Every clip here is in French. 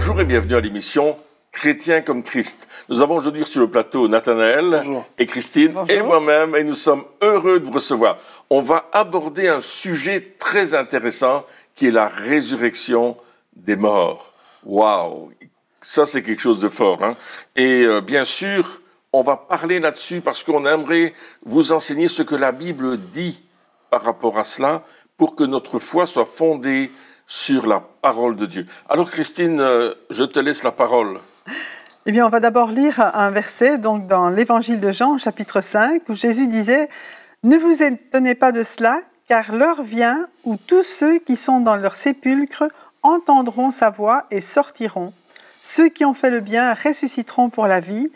Bonjour et bienvenue à l'émission Chrétien comme Christ. Nous avons aujourd'hui sur le plateau Nathanaël et Christine et moi-même et nous sommes heureux de vous recevoir. On va aborder un sujet très intéressant qui est la résurrection des morts. Waouh, ça c'est quelque chose de fort. Hein? Et bien sûr, on va parler là-dessus parce qu'on aimerait vous enseigner ce que la Bible dit par rapport à cela pour que notre foi soit fondée sur la parole de Dieu. Alors Christine, je te laisse la parole. Eh bien, on va d'abord lire un verset donc dans l'Évangile de Jean, chapitre 5, où Jésus disait « Ne vous étonnez pas de cela, car l'heure vient où tous ceux qui sont dans leur sépulcre entendront sa voix et sortiront. Ceux qui ont fait le bien ressusciteront pour la vie,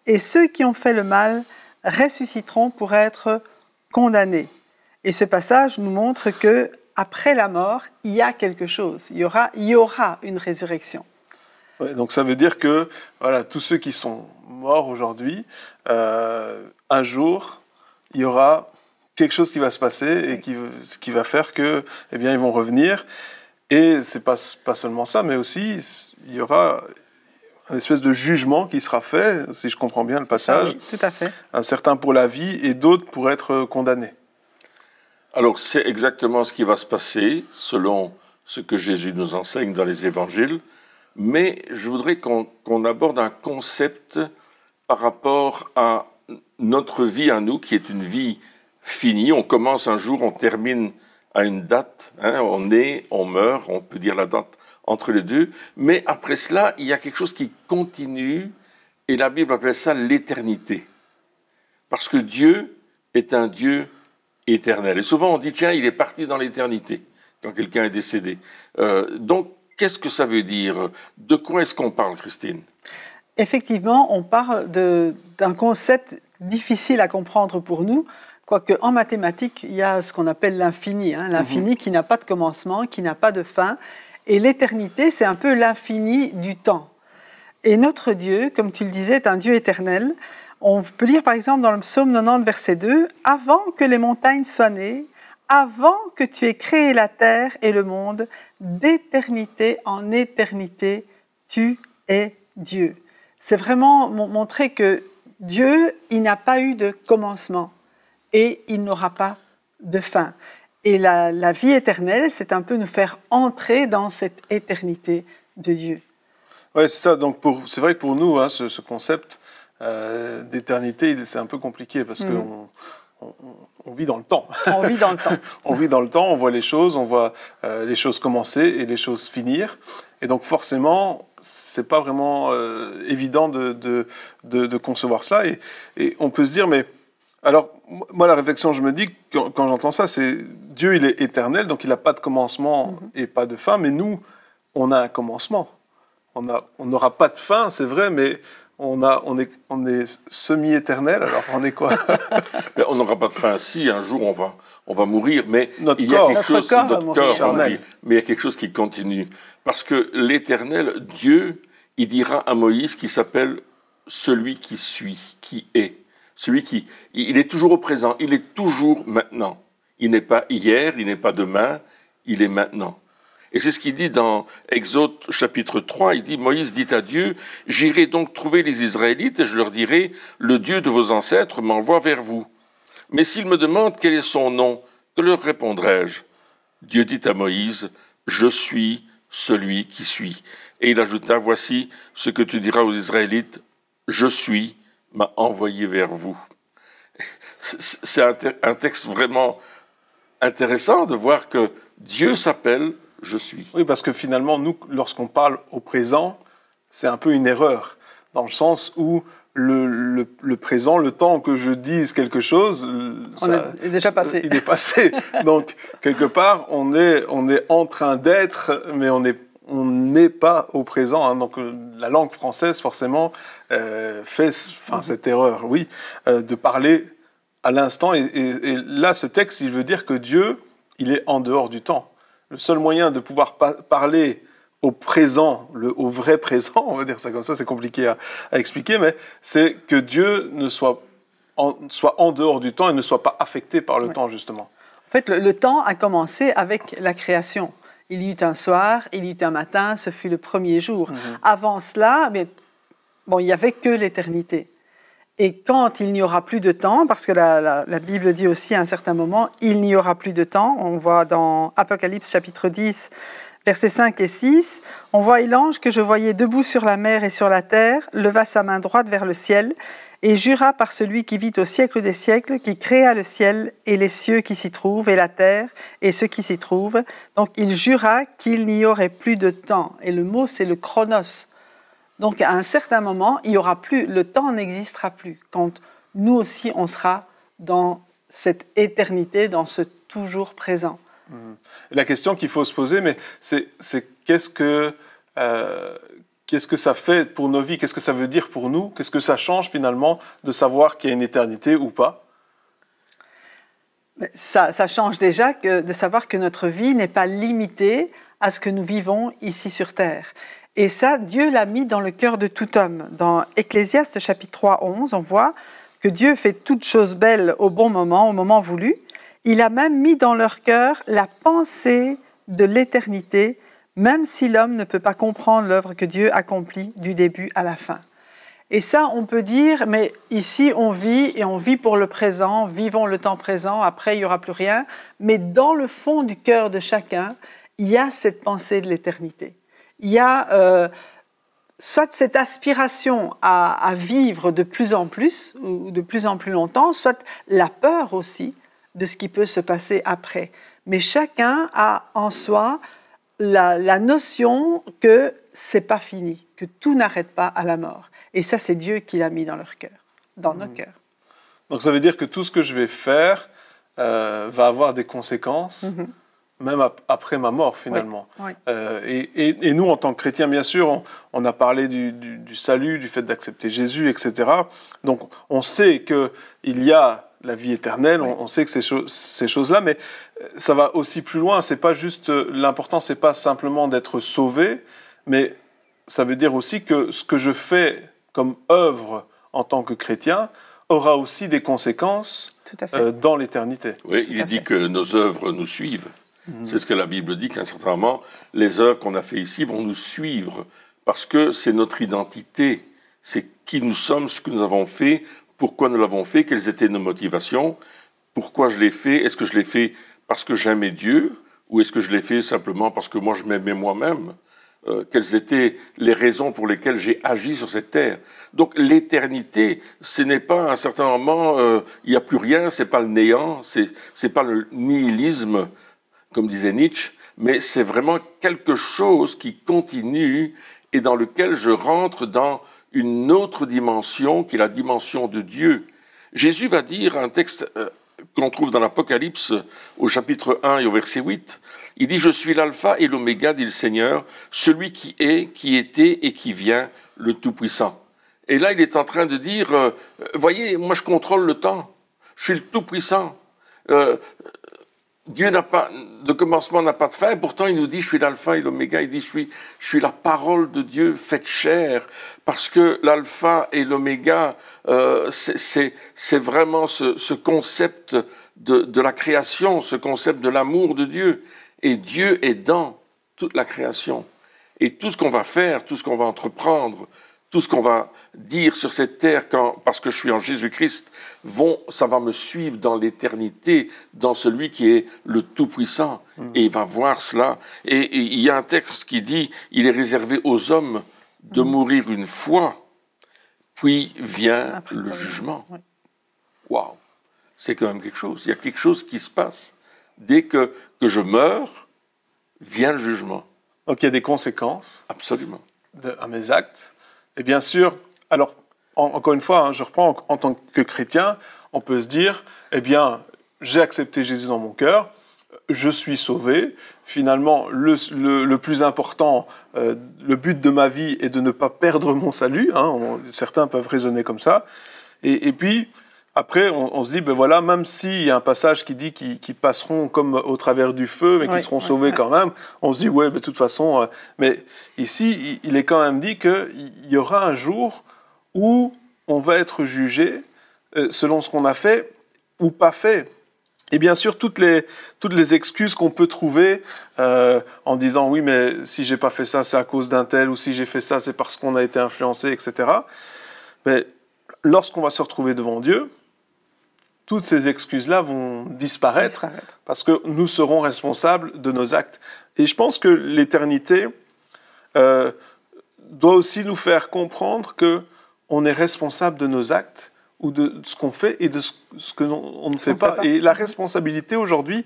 et ceux qui ont fait le mal ressusciteront pour être condamnés. » Et ce passage nous montre que après la mort, il y a quelque chose. Il y aura une résurrection. Ouais, donc ça veut dire que voilà, tous ceux qui sont morts aujourd'hui, un jour, il y aura quelque chose qui va se passer et qui va faire que, eh bien, ils vont revenir. Et c'est pas seulement ça, mais aussi il y aura une espèce de jugement qui sera fait, si je comprends bien le passage. Oui, tout à fait. Un certain pour la vie et d'autres pour être condamnés. Alors c'est exactement ce qui va se passer selon ce que Jésus nous enseigne dans les évangiles. Mais je voudrais qu'on aborde un concept par rapport à notre vie à nous, qui est une vie finie. On commence un jour, on termine à une date. Hein, on naît, on meurt, on peut dire la date entre les deux. Mais après cela, il y a quelque chose qui continue, et la Bible appelle ça l'éternité. Parce que Dieu est un Dieu éternel. Et souvent on dit, tiens, il est parti dans l'éternité, quand quelqu'un est décédé. Donc, qu'est-ce que ça veut dire? De quoi est-ce qu'on parle, Christine? Effectivement, on parle d'un concept difficile à comprendre pour nous, quoique en mathématiques, il y a ce qu'on appelle l'infini, hein, l'infini qui n'a pas de commencement, qui n'a pas de fin, et l'éternité, c'est un peu l'infini du temps. Et notre Dieu, comme tu le disais, est un Dieu éternel. On peut lire par exemple dans le psaume 90, verset 2, « Avant que les montagnes soient nées, avant que tu aies créé la terre et le monde, d'éternité en éternité, tu es Dieu. » C'est vraiment montrer que Dieu, il n'a pas eu de commencement et il n'aura pas de fin. Et la vie éternelle, c'est un peu nous faire entrer dans cette éternité de Dieu. Oui, c'est ça. Donc c'est vrai que pour nous, hein, ce concept d'éternité, c'est un peu compliqué parce qu'on vit dans le temps. On vit dans le temps. On vit dans le temps, on voit les choses commencer et les choses finir. Et donc forcément, c'est pas vraiment évident de concevoir cela. Et on peut se dire, mais alors, moi, la réflexion, je me dis, quand j'entends ça, c'est Dieu, il est éternel, donc il n'a pas de commencement et pas de fin, mais nous, on a un commencement. On n'aura pas de fin, c'est vrai, mais on est semi-éternel, alors on est quoi? On n'aura pas de fin. Si, un jour, on va mourir, mais notre il y a corps, quelque chose, notre corps va mourir, mais il y a quelque chose qui continue. Parce que l'Éternel, Dieu, il dira à Moïse qu'il s'appelle celui qui suit, qui est. Il est toujours au présent, il est toujours maintenant. Il n'est pas hier, il n'est pas demain, il est maintenant. Et c'est ce qu'il dit dans Exode chapitre 3, il dit, Moïse dit à Dieu, « J'irai donc trouver les Israélites et je leur dirai, le Dieu de vos ancêtres m'envoie vers vous. Mais s'ils me demandent quel est son nom, que leur répondrai-je » Dieu dit à Moïse, « Je suis celui qui suis. » Et il ajouta, « Voici ce que tu diras aux Israélites, je suis, m'a envoyé vers vous. » C'est un texte vraiment intéressant de voir que Dieu s'appelle je suis. Oui, parce que finalement, nous, lorsqu'on parle au présent, c'est un peu une erreur, dans le sens où le présent, le temps que je dise quelque chose, est déjà passé. Il est passé. Donc, quelque part, on est en train d'être, mais on n'est pas au présent. Hein. Donc, la langue française, forcément, fait cette erreur, oui, de parler à l'instant. Et là, ce texte, il veut dire que Dieu, il est en dehors du temps. Le seul moyen de pouvoir parler au présent, au vrai présent, on va dire ça comme ça, c'est compliqué à expliquer, mais c'est que Dieu soit en dehors du temps et ne soit pas affecté par le temps, justement. En fait, le temps a commencé avec la création. Il y eut un soir, il y eut un matin, ce fut le premier jour. Avant cela, il n'y avait que l'éternité. Et quand il n'y aura plus de temps, parce que la Bible dit aussi à un certain moment, il n'y aura plus de temps, on voit dans Apocalypse chapitre 10, versets 5 et 6, on voit « Et l'ange que je voyais debout sur la mer et sur la terre leva sa main droite vers le ciel et jura par celui qui vit au siècle des siècles, qui créa le ciel et les cieux qui s'y trouvent, et la terre et ceux qui s'y trouvent. Donc il jura qu'il n'y aurait plus de temps. » Et le mot, c'est le chronos. Donc à un certain moment, il y aura plus, le temps n'existera plus. Quand nous aussi, on sera dans cette éternité, dans ce toujours présent. La question qu'il faut se poser, mais c'est qu'est-ce que ça fait pour nos vies? Qu'est-ce que ça veut dire pour nous? Qu'est-ce que ça change finalement de savoir qu'il y a une éternité ou pas? Ça change déjà de savoir que notre vie n'est pas limitée à ce que nous vivons ici sur Terre. Et ça, Dieu l'a mis dans le cœur de tout homme. Dans Ecclésiaste chapitre 3, 11, on voit que Dieu fait toutes choses belles au bon moment, au moment voulu. Il a même mis dans leur cœur la pensée de l'éternité, même si l'homme ne peut pas comprendre l'œuvre que Dieu accomplit du début à la fin. Et ça, on peut dire, mais ici, on vit et on vit pour le présent, vivons le temps présent, après, il n'y aura plus rien. Mais dans le fond du cœur de chacun, il y a cette pensée de l'éternité. Il y a soit cette aspiration à vivre de plus en plus, ou de plus en plus longtemps, soit la peur aussi de ce qui peut se passer après. Mais chacun a en soi la notion que c'est pas fini, que tout n'arrête pas à la mort. Et ça, c'est Dieu qui l'a mis dans leur cœur, dans nos cœurs. Donc ça veut dire que tout ce que je vais faire va avoir des conséquences, même après ma mort finalement. Oui. Et nous, en tant que chrétiens, bien sûr, on a parlé du salut, du fait d'accepter Jésus, etc. Donc on sait qu'il y a la vie éternelle, on sait que ces choses-là, mais ça va aussi plus loin. C'est pas juste l'important, c'est pas simplement d'être sauvé, mais ça veut dire aussi que ce que je fais comme œuvre en tant que chrétien aura aussi des conséquences dans l'éternité. Oui, il est dit que nos œuvres nous suivent. C'est ce que la Bible dit, qu'à un certain moment, les œuvres qu'on a fait ici vont nous suivre, parce que c'est notre identité, c'est qui nous sommes, ce que nous avons fait, pourquoi nous l'avons fait, quelles étaient nos motivations, pourquoi je l'ai fait, est-ce que je l'ai fait parce que j'aimais Dieu, ou est-ce que je l'ai fait simplement parce que moi je m'aimais moi-même, quelles étaient les raisons pour lesquelles j'ai agi sur cette terre. Donc l'éternité, ce n'est pas à un certain moment, il n'y a plus rien, c'est pas le néant, c'est pas le nihilisme, comme disait Nietzsche, mais c'est vraiment quelque chose qui continue et dans lequel je rentre dans une autre dimension qui est la dimension de Dieu. Jésus va dire un texte qu'on trouve dans l'Apocalypse au chapitre 1 et au verset 8, il dit « Je suis l'alpha et l'oméga, dit le Seigneur, celui qui est, qui était et qui vient, le Tout-Puissant. » Et là, il est en train de dire « Voyez, moi je contrôle le temps, je suis le Tout-Puissant. Dieu n'a pas de commencement, n'a pas de fin. Pourtant, il nous dit, je suis l'alpha et l'oméga. Il dit, je suis la parole de Dieu faite chair. Parce que l'alpha et l'oméga, c'est vraiment ce concept de la création, ce concept de l'amour de Dieu. Et Dieu est dans toute la création. Et tout ce qu'on va faire, tout ce qu'on va entreprendre, tout ce qu'on va dire sur cette terre, parce que je suis en Jésus-Christ, ça va me suivre dans l'éternité, dans celui qui est le Tout-Puissant. Et il va voir cela. Et il y a un texte qui dit, il est réservé aux hommes de mourir une fois, puis vient le jugement. Waouh! C'est quand même quelque chose. Il y a quelque chose qui se passe. Dès que je meurs, vient le jugement. Donc il y a des conséquences. Absolument. À mes actes. Et bien sûr, alors, encore une fois, je reprends, en tant que chrétien, on peut se dire, eh bien, j'ai accepté Jésus dans mon cœur, je suis sauvé. Finalement, le plus important, le but de ma vie est de ne pas perdre mon salut. Certains peuvent raisonner comme ça. Et puis, après, on se dit, ben voilà, même s'il y a un passage qui dit qu'ils passeront comme au travers du feu, mais qu'ils seront sauvés quand même, on se dit, ouais, de toute façon... mais ici, il est quand même dit qu'il y aura un jour où on va être jugé selon ce qu'on a fait ou pas fait. Et bien sûr, toutes les excuses qu'on peut trouver en disant « oui, mais si j'ai pas fait ça, c'est à cause d'un tel » ou « si j'ai fait ça, c'est parce qu'on a été influencé, etc. » Mais lorsqu'on va se retrouver devant Dieu, toutes ces excuses-là vont disparaître parce que nous serons responsables de nos actes. Et je pense que l'éternité doit aussi nous faire comprendre qu'on est responsable de nos actes ou de ce qu'on fait et de ce que on ne fait pas. Et la responsabilité aujourd'hui,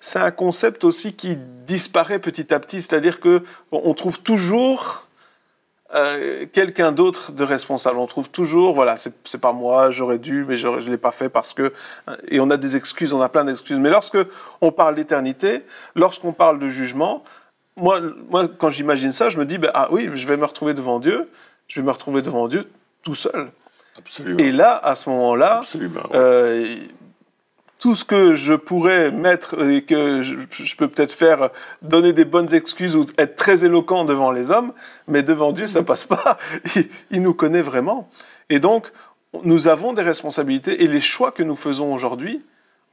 c'est un concept aussi qui disparaît petit à petit. C'est-à-dire qu'on trouve toujours quelqu'un d'autre de responsable. On trouve toujours, voilà, c'est pas moi, j'aurais dû, mais je ne l'ai pas fait parce que... Et on a des excuses, on a plein d'excuses. Mais lorsque on parle d'éternité, lorsqu'on parle de jugement, moi quand j'imagine ça, je me dis, ah oui, je vais me retrouver devant Dieu, tout seul. Absolument. Et là, à ce moment-là, tout ce que je pourrais mettre et que je peux peut-être faire, donner des bonnes excuses ou être très éloquent devant les hommes, mais devant Dieu, ça passe pas. Il nous connaît vraiment. Et donc, nous avons des responsabilités et les choix que nous faisons aujourd'hui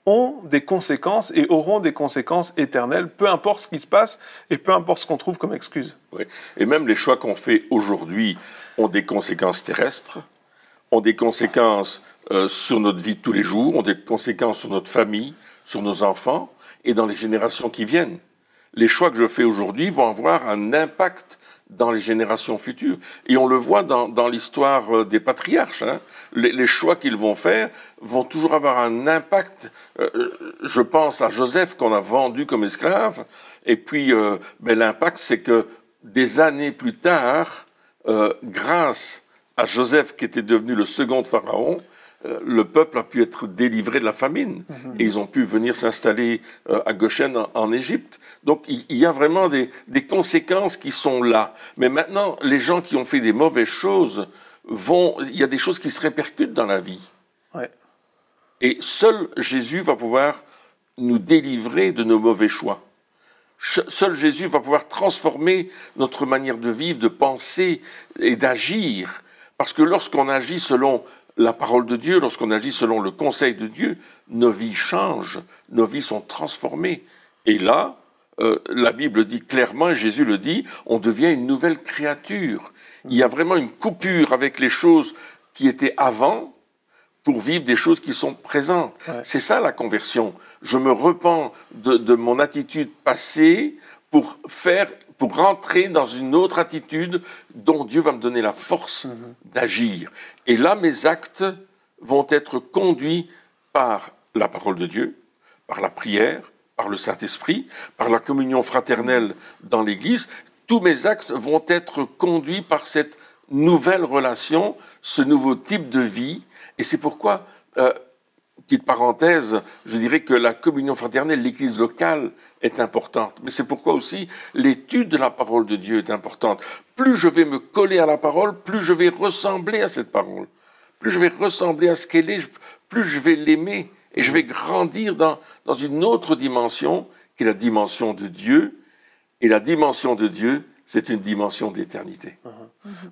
ont des conséquences et auront des conséquences éternelles, peu importe ce qui se passe et peu importe ce qu'on trouve comme excuse. Oui. Et même les choix qu'on fait aujourd'hui ont des conséquences terrestres, ont des conséquences sur notre vie de tous les jours, ont des conséquences sur notre famille, sur nos enfants et dans les générations qui viennent. Les choix que je fais aujourd'hui vont avoir un impact dans les générations futures. Et on le voit dans l'histoire des patriarches. Hein. Les choix qu'ils vont faire vont toujours avoir un impact. Je pense à Joseph qu'on a vendu comme esclave. Et puis l'impact, c'est que des années plus tard, grâce à Joseph qui était devenu le second de Pharaon, le peuple a pu être délivré de la famine. Et ils ont pu venir s'installer à Goshen en Égypte. Donc il y a vraiment des conséquences qui sont là. Mais maintenant, les gens qui ont fait des mauvaises choses, il y a des choses qui se répercutent dans la vie. Ouais. Et seul Jésus va pouvoir nous délivrer de nos mauvais choix. Seul Jésus va pouvoir transformer notre manière de vivre, de penser et d'agir. Parce que lorsqu'on agit selon la parole de Dieu, lorsqu'on agit selon le conseil de Dieu, nos vies changent, nos vies sont transformées. Et là, la Bible dit clairement, et Jésus le dit, on devient une nouvelle créature. Il y a vraiment une coupure avec les choses qui étaient avant pour vivre des choses qui sont présentes. Ouais. C'est ça la conversion. Je me repens de mon attitude passée pour rentrer dans une autre attitude dont Dieu va me donner la force d'agir. Et là, mes actes vont être conduits par la parole de Dieu, par la prière, par le Saint-Esprit, par la communion fraternelle dans l'Église. Tous mes actes vont être conduits par cette nouvelle relation, ce nouveau type de vie. Et c'est pourquoi, petite parenthèse, je dirais que la communion fraternelle, l'Église locale, est importante. Mais c'est pourquoi aussi l'étude de la parole de Dieu est importante. Plus je vais me coller à la parole, plus je vais ressembler à cette parole. Plus je vais ressembler à ce qu'elle est, plus je vais l'aimer. Et je vais grandir dans une autre dimension, qui est la dimension de Dieu. Et la dimension de Dieu, c'est une dimension d'éternité.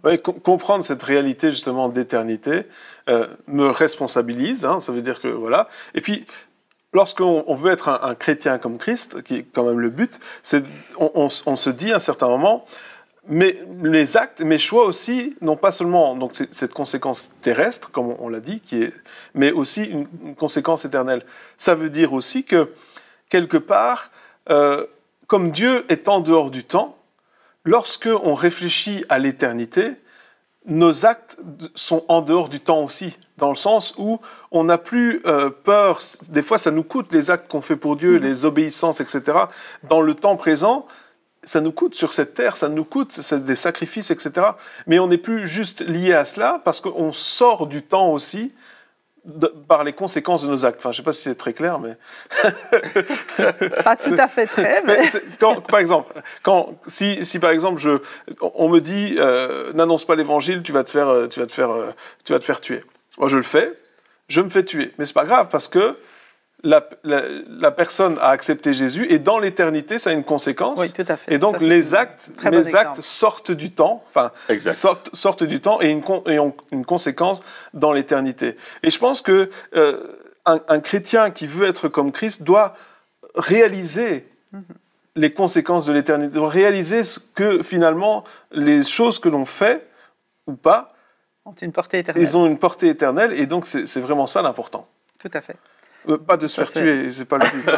Oui, comprendre cette réalité justement d'éternité me responsabilise, hein, ça veut dire que voilà. Et puis, lorsqu'on veut être un chrétien comme Christ, qui est quand même le but, on se dit à un certain moment, mais les actes, mes choix aussi, n'ont pas seulement donc cette conséquence terrestre, comme on l'a dit, mais aussi une conséquence éternelle. Ça veut dire aussi que, quelque part, comme Dieu est en dehors du temps, lorsqu'on réfléchit à l'éternité, nos actes sont en dehors du temps aussi, dans le sens où on n'a plus peur. Des fois, ça nous coûte les actes qu'on fait pour Dieu, les obéissances, etc. Dans le temps présent, ça nous coûte sur cette terre, ça nous coûte des sacrifices, etc. Mais on n'est plus juste lié à cela parce qu'on sort du temps aussi par les conséquences de nos actes. Enfin, je ne sais pas si c'est très clair, mais... Pas tout à fait très, mais... Par exemple, si par exemple, on me dit n'annonce pas l'évangile, tu vas te faire tuer. Moi, je le fais, je me fais tuer. Mais ce n'est pas grave parce que la personne a accepté Jésus et dans l'éternité, ça a une conséquence. Oui, tout à fait. Et donc, mes actes sortent du temps, sortent du temps et ont une conséquence dans l'éternité. Et je pense que un chrétien qui veut être comme Christ doit réaliser les conséquences de l'éternité, doit réaliser que finalement, les choses que l'on fait ou pas, ont une portée éternelle. Ils ont une portée éternelle, et donc c'est vraiment ça l'important. Tout à fait. Pas de se faire tuer, c'est pas le but.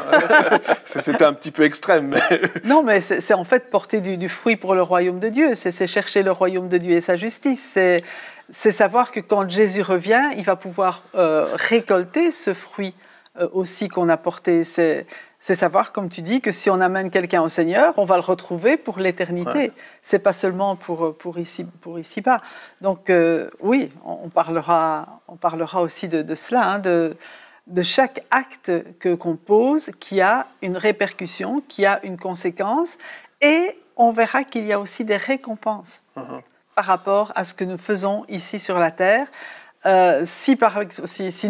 C'était un petit peu extrême. Mais... Non, mais c'est en fait porter du fruit pour le royaume de Dieu. C'est chercher le royaume de Dieu et sa justice. C'est savoir que quand Jésus revient, il va pouvoir récolter ce fruit aussi qu'on a porté. C'est savoir, comme tu dis, que si on amène quelqu'un au Seigneur, on va le retrouver pour l'éternité. Ouais. C'est pas seulement pour ici-bas. Donc oui, on parlera aussi de cela, hein, de chaque acte qu'on pose qui a une répercussion, qui a une conséquence, et on verra qu'il y a aussi des récompenses par rapport à ce que nous faisons ici sur la terre. Si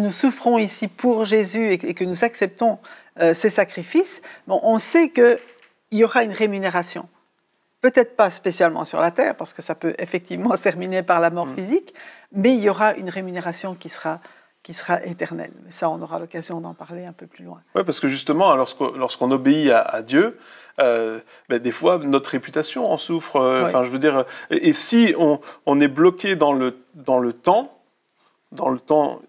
nous souffrons ici pour Jésus et que nous acceptons ces sacrifices, bon, on sait qu'il y aura une rémunération. Peut-être pas spécialement sur la terre, parce que ça peut effectivement se terminer par la mort physique, mais il y aura une rémunération qui sera éternelle. Mais ça, on aura l'occasion d'en parler un peu plus loin. Oui, parce que justement, lorsqu'on obéit à Dieu, des fois, notre réputation en souffre. Enfin, je veux dire, et si on est bloqué dans le temps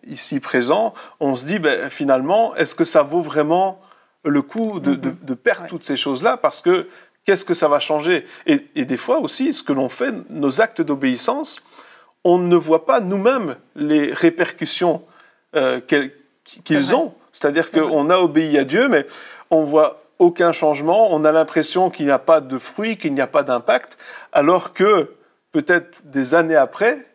ici présent, on se dit, finalement, est-ce que ça vaut vraiment le coup de perdre toutes ces choses-là? Parce que qu'est-ce que ça va changer? Et des fois aussi, ce que l'on fait, nos actes d'obéissance, on ne voit pas nous-mêmes les répercussions qu'ils ont. C'est-à-dire qu'on a obéi à Dieu, mais on ne voit aucun changement, on a l'impression qu'il n'y a pas de fruit, qu'il n'y a pas d'impact, alors que peut-être des années après,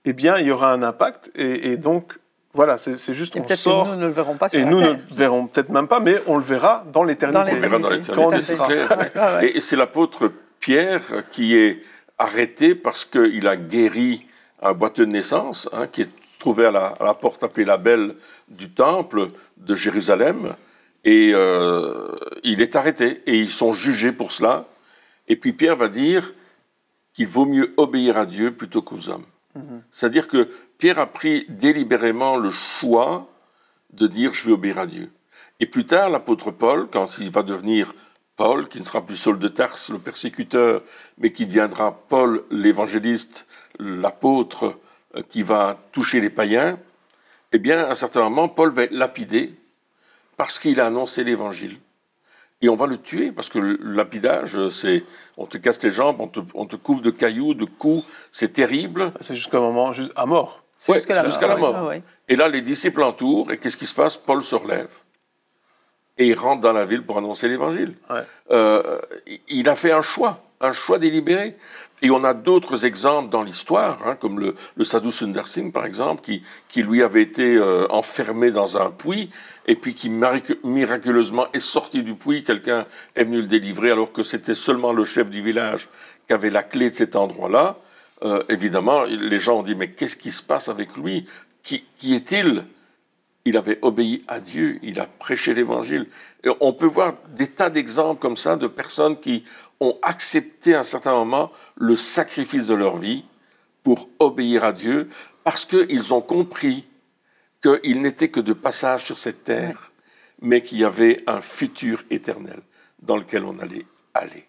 eh bien, il y aura un impact, et donc, voilà, c'est juste, on sort... nous ne le verrons pas sur et nous ne le verrons peut-être même pas, mais on le verra dans l'éternité. On le verra dans l'éternité, c'est clair. Et c'est l'apôtre Pierre qui est arrêté parce qu'il a guéri un boiteux de naissance, hein, qui est trouvé à la porte appelée la Belle du temple de Jérusalem, et il est arrêté, et ils sont jugés pour cela. Et puis Pierre va dire qu'il vaut mieux obéir à Dieu plutôt qu'aux hommes. C'est-à-dire que Pierre a pris délibérément le choix de dire « je vais obéir à Dieu ». Et plus tard, l'apôtre Paul, quand il va devenir Paul, qui ne sera plus Saul de Tarse, le persécuteur, mais qui deviendra Paul l'évangéliste, l'apôtre qui va toucher les païens, eh bien, à un certain moment, Paul va être lapidé parce qu'il a annoncé l'évangile. Et on va le tuer, parce que le lapidage, c'est on te casse les jambes, on te couvre de cailloux, de coups, c'est terrible. C'est jusqu'à un moment, à mort. Oui, jusqu'à la mort. Oui. Et là, les disciples entourent, et qu'est-ce qui se passe? Paul se relève. Et il rentre dans la ville pour annoncer l'évangile. Ouais. Il a fait un choix délibéré. Et on a d'autres exemples dans l'histoire, hein, comme le Sadhu Sundar Singh, par exemple, qui lui avait été enfermé dans un puits, et puis qui miraculeusement est sorti du puits. Quelqu'un est venu le délivrer, alors que c'était seulement le chef du village qui avait la clé de cet endroit-là. Évidemment, les gens ont dit, mais qu'est-ce qui se passe avec lui? Qui est-il? Il avait obéi à Dieu, il a prêché l'évangile. Et on peut voir des tas d'exemples comme ça de personnes qui ont accepté à un certain moment le sacrifice de leur vie pour obéir à Dieu, parce qu'ils ont compris qu'ils n'étaient que de passage sur cette terre, mais qu'il y avait un futur éternel dans lequel on allait aller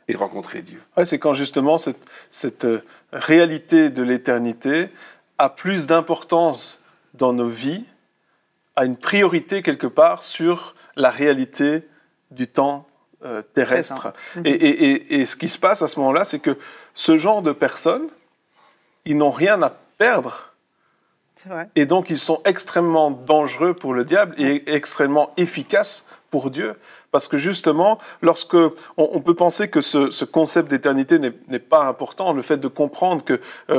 et rencontrer Dieu. Ouais, c'est quand justement cette réalité de l'éternité a plus d'importance dans nos vies, a une priorité quelque part sur la réalité du temps terrestre. Et ce qui se passe à ce moment-là, c'est que ce genre de personnes, ils n'ont rien à perdre. C'est vrai. Et donc, ils sont extrêmement dangereux pour le diable et extrêmement efficaces pour Dieu. Parce que justement, lorsque on peut penser que ce concept d'éternité n'est pas important, le fait de comprendre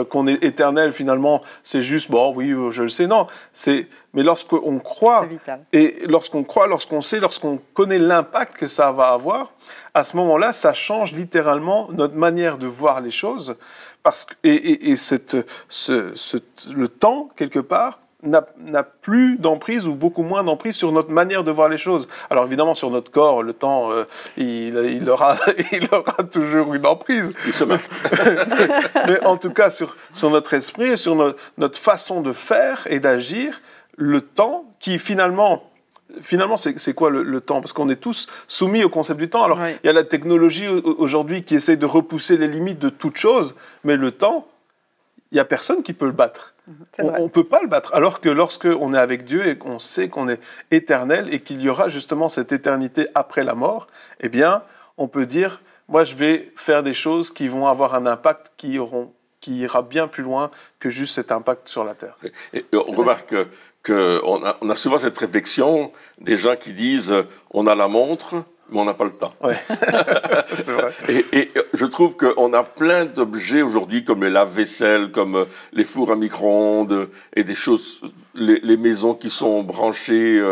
qu'on est éternel, finalement, c'est juste, bon, oui, je le sais, non. Mais lorsqu'on croit, et lorsqu'on croit, lorsqu'on sait, lorsqu'on connaît l'impact que ça va avoir, à ce moment-là, ça change littéralement notre manière de voir les choses. Le temps, quelque part, n'a plus d'emprise ou beaucoup moins d'emprise sur notre manière de voir les choses. Alors évidemment, sur notre corps, le temps, il aura toujours une emprise. Il se marque. Mais en tout cas, sur notre esprit et sur notre façon de faire et d'agir, le temps qui finalement c'est quoi le temps? Parce qu'on est tous soumis au concept du temps. Alors, Oui. il y a la technologie aujourd'hui qui essaie de repousser les limites de toute chose, mais le temps, il n'y a personne qui peut le battre. C'est vrai. On ne peut pas le battre. Alors que lorsque on est avec Dieu et qu'on sait qu'on est éternel et qu'il y aura justement cette éternité après la mort, eh bien, on peut dire, moi, je vais faire des choses qui vont avoir un impact qui ira bien plus loin que juste cet impact sur la terre. Et on remarque qu'on a souvent cette réflexion des gens qui disent on a la montre, mais on n'a pas le temps. Ouais. C'est vrai. Et je trouve qu'on a plein d'objets aujourd'hui, comme les lave-vaisselle, comme les fours à micro-ondes, et des choses, les maisons qui sont branchées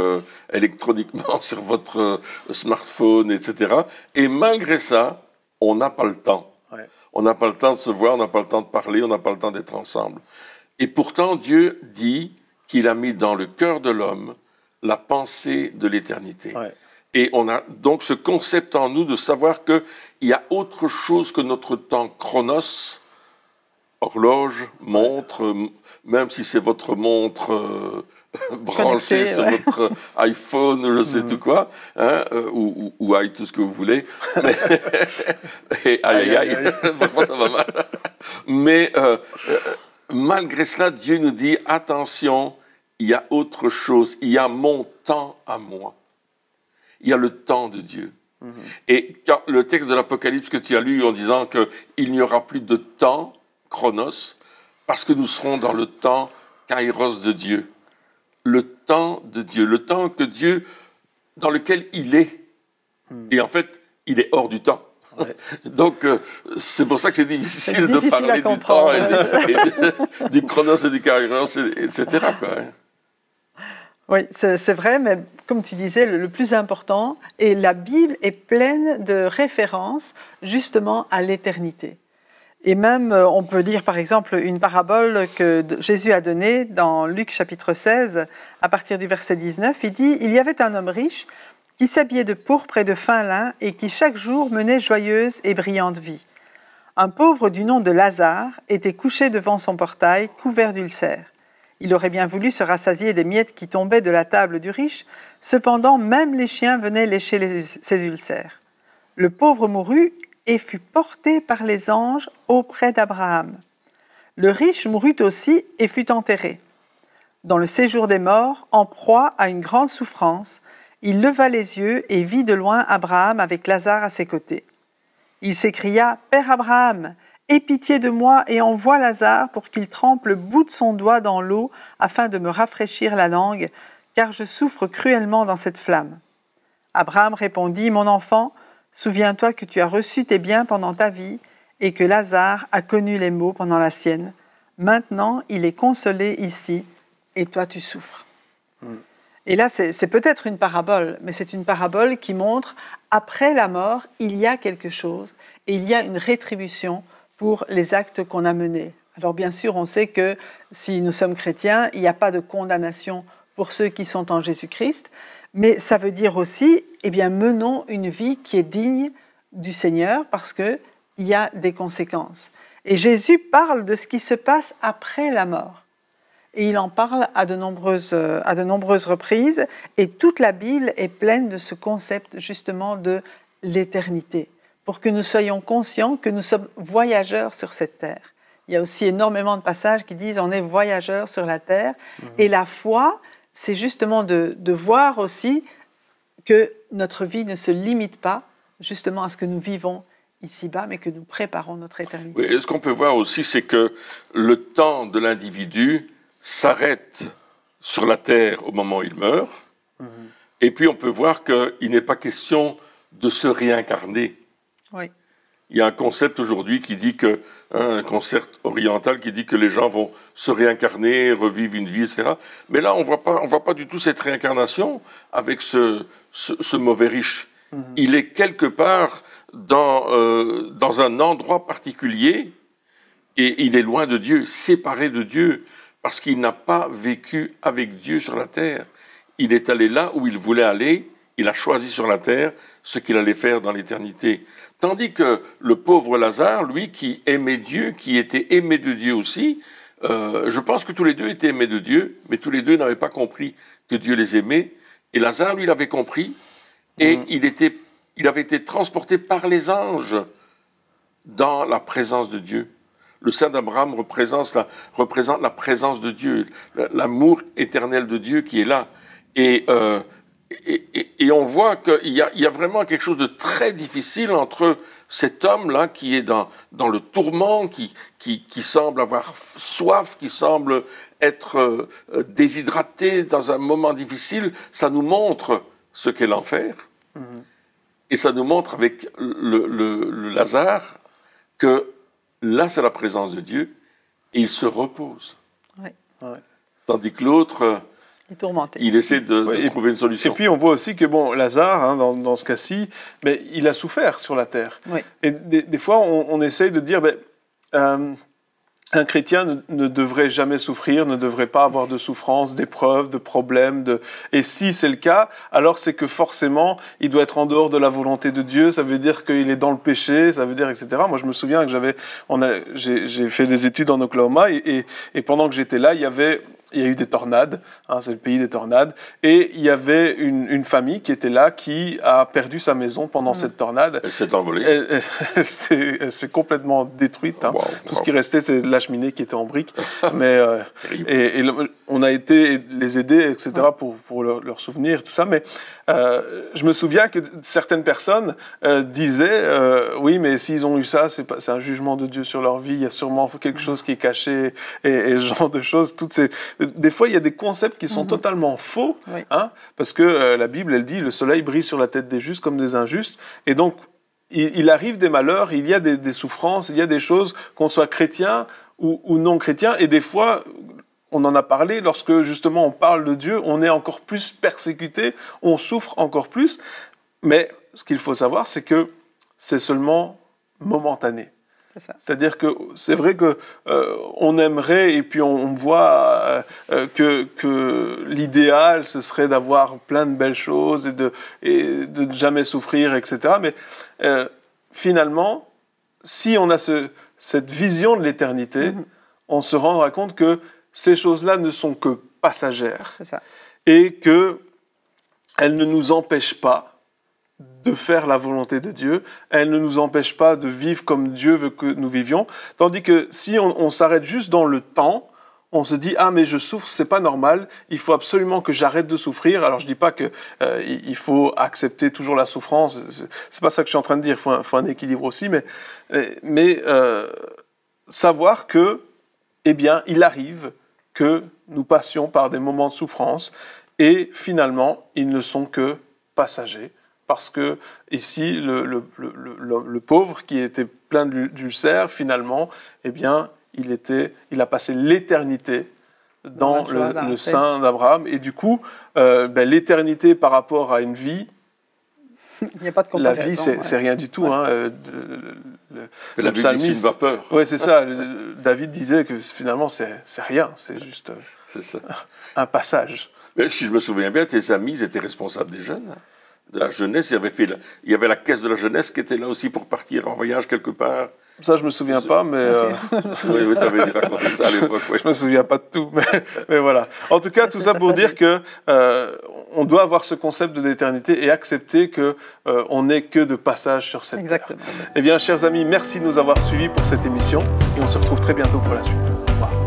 électroniquement sur votre smartphone, etc. Et malgré ça, on n'a pas le temps. Ouais. On n'a pas le temps de se voir, on n'a pas le temps de parler, on n'a pas le temps d'être ensemble. Et pourtant, Dieu dit qu'il a mis dans le cœur de l'homme la pensée de l'éternité. Ouais. Et on a donc ce concept en nous de savoir qu'il y a autre chose que notre temps chronos, horloge, montre, même si c'est votre montre branchée Connecté, sur ouais. votre iPhone, je sais tout quoi, hein, ou tout ce que vous voulez. Mais, et aïe, aïe, aïe, parfois ça va mal. Mais malgré cela, Dieu nous dit, attention, il y a autre chose, il y a mon temps à moi. Il y a le temps de Dieu. Et quand le texte de l'Apocalypse que tu as lu en disant qu'il n'y aura plus de temps, chronos, parce que nous serons dans le temps kairos de Dieu. Le temps de Dieu, le temps que Dieu, dans lequel il est. Et en fait, il est hors du temps. Ouais. Donc, c'est pour ça que c'est difficile de difficile à parler du temps, comprendre. et du chronos et du kairos, etc. quoi, hein. Oui, c'est vrai, mais comme tu disais, le plus important, et la Bible est pleine de références justement à l'éternité. Et même, on peut dire par exemple une parabole que Jésus a donnée dans Luc chapitre 16, à partir du verset 19, il dit « Il y avait un homme riche qui s'habillait de pourpre et de fin lin et qui chaque jour menait joyeuse et brillante vie. Un pauvre du nom de Lazare était couché devant son portail, couvert d'ulcères. Il aurait bien voulu se rassasier des miettes qui tombaient de la table du riche, cependant même les chiens venaient lécher ses ulcères. Le pauvre mourut et fut porté par les anges auprès d'Abraham. Le riche mourut aussi et fut enterré. Dans le séjour des morts, en proie à une grande souffrance, il leva les yeux et vit de loin Abraham avec Lazare à ses côtés. Il s'écria « Père Abraham, aie pitié de moi et envoie Lazare pour qu'il trempe le bout de son doigt dans l'eau afin de me rafraîchir la langue, car je souffre cruellement dans cette flamme. » Abraham répondit « Mon enfant, souviens-toi que tu as reçu tes biens pendant ta vie et que Lazare a connu les maux pendant la sienne. Maintenant, il est consolé ici et toi tu souffres. » Et là, c'est peut-être une parabole, mais c'est une parabole qui montre, après la mort, il y a quelque chose et il y a une rétribution pour les actes qu'on a menés. Alors bien sûr, on sait que si nous sommes chrétiens, il n'y a pas de condamnation pour ceux qui sont en Jésus-Christ, mais ça veut dire aussi, eh bien, menons une vie qui est digne du Seigneur parce qu'il y a des conséquences. Et Jésus parle de ce qui se passe après la mort. Et il en parle à de nombreuses reprises. Et toute la Bible est pleine de ce concept justement de l'éternité, pour que nous soyons conscients que nous sommes voyageurs sur cette terre. Il y a aussi énormément de passages qui disent on est voyageurs sur la terre. Et la foi, c'est justement de voir aussi que notre vie ne se limite pas justement à ce que nous vivons ici-bas, mais que nous préparons notre éternité. Oui, et ce qu'on peut voir aussi, c'est que le temps de l'individu s'arrête sur la terre au moment où il meurt. Et puis on peut voir qu'il n'est pas question de se réincarner. Oui. Il y a un concept aujourd'hui qui dit que, un concept oriental qui dit que les gens vont se réincarner, revivre une vie, etc. Mais là, on voit pas du tout cette réincarnation avec ce mauvais riche. Il est quelque part dans un endroit particulier et il est loin de Dieu, séparé de Dieu, parce qu'il n'a pas vécu avec Dieu sur la terre. Il est allé là où il voulait aller, il a choisi sur la terre ce qu'il allait faire dans l'éternité. Tandis que le pauvre Lazare, lui, qui aimait Dieu, qui était aimé de Dieu aussi, je pense que tous les deux étaient aimés de Dieu, mais tous les deux n'avaient pas compris que Dieu les aimait. Et Lazare, lui, l'avait compris, et il avait été transporté par les anges dans la présence de Dieu. Le sein d'Abraham représente la présence de Dieu, l'amour éternel de Dieu qui est là. Et on voit qu'il y a vraiment quelque chose de très difficile entre cet homme-là qui est dans le tourment, qui semble avoir soif, qui semble être déshydraté dans un moment difficile. Ça nous montre ce qu'est l'enfer. Et ça nous montre avec le Lazare que là, c'est la présence de Dieu et il se repose. Oui. Tandis que l'autre, il essaie de trouver une solution. Et puis, on voit aussi que, bon, Lazare, hein, dans ce cas-ci, mais il a souffert sur la terre. Oui. Et des fois, on essaye de dire, un chrétien ne devrait jamais souffrir, ne devrait pas avoir de souffrance, d'épreuves, de problèmes. Et si c'est le cas, alors c'est que forcément, il doit être en dehors de la volonté de Dieu. Ça veut dire qu'il est dans le péché, ça veut dire, etc. Moi, je me souviens que j'ai fait des études en Oklahoma et pendant que j'étais là, il y a eu des tornades, hein, c'est le pays des tornades, et il y avait une famille qui était là, qui a perdu sa maison pendant cette tornade. Elle s'est envolée. Elle s'est complètement détruite. Hein. Wow. Tout ce qui restait, c'est la cheminée qui était en briques. Mais, on a été les aider, etc., pour leur souvenir, tout ça. Mais je me souviens que certaines personnes disaient oui, mais s'ils ont eu ça, c'est un jugement de Dieu sur leur vie, il y a sûrement quelque chose qui est caché, et ce genre de choses. Des fois, il y a des concepts qui sont totalement faux, hein, parce que la Bible, elle dit, le soleil brille sur la tête des justes comme des injustes, et donc, il arrive des malheurs, il y a des souffrances, il y a des choses, qu'on soit chrétien ou non chrétien, et des fois, on en a parlé, lorsque justement on parle de Dieu, on est encore plus persécuté, on souffre encore plus, mais ce qu'il faut savoir, c'est que c'est seulement momentané. C'est-à-dire que c'est vrai que on aimerait, et puis on voit que l'idéal, ce serait d'avoir plein de belles choses et de jamais souffrir, etc. Mais finalement, si on a cette vision de l'éternité, on se rendra compte que ces choses-là ne sont que passagères. C'est ça. Et qu'elles ne nous empêchent pas de faire la volonté de Dieu, elles ne nous empêchent pas de vivre comme Dieu veut que nous vivions. Tandis que si on s'arrête juste dans le temps, on se dit « Ah, mais je souffre, c'est pas normal, il faut absolument que j'arrête de souffrir. » Alors, je dis pas qu'il faut accepter toujours la souffrance, c'est pas ça que je suis en train de dire, il faut un équilibre aussi, mais savoir que, eh bien, il arrive que nous passions par des moments de souffrance et finalement, ils ne sont que passagers. Parce que ici, le pauvre qui était plein d'ulcères, finalement, eh bien, il a passé l'éternité dans le sein d'Abraham. Et du coup, l'éternité par rapport à une vie, il n'y a pas de comparaison. La vie, c'est rien du tout. Hein. La vie, c'est une vapeur. Oui, c'est ça. David disait que finalement, c'est rien. C'est juste un passage. Mais si je me souviens bien, tes amis étaient responsables des jeunes. De la jeunesse, il y avait la caisse de la jeunesse qui était là aussi pour partir en voyage quelque part. Ça, je ne me souviens pas, mais... Oui, tu avais raconté ça à l'époque. Oui. Je ne me souviens pas de tout, mais voilà. En tout cas, tout ça pour dire que on doit avoir ce concept de l'éternité et accepter qu'on n'est que de passage sur cette terre. Eh bien, chers amis, merci de nous avoir suivis pour cette émission et on se retrouve très bientôt pour la suite. Au revoir.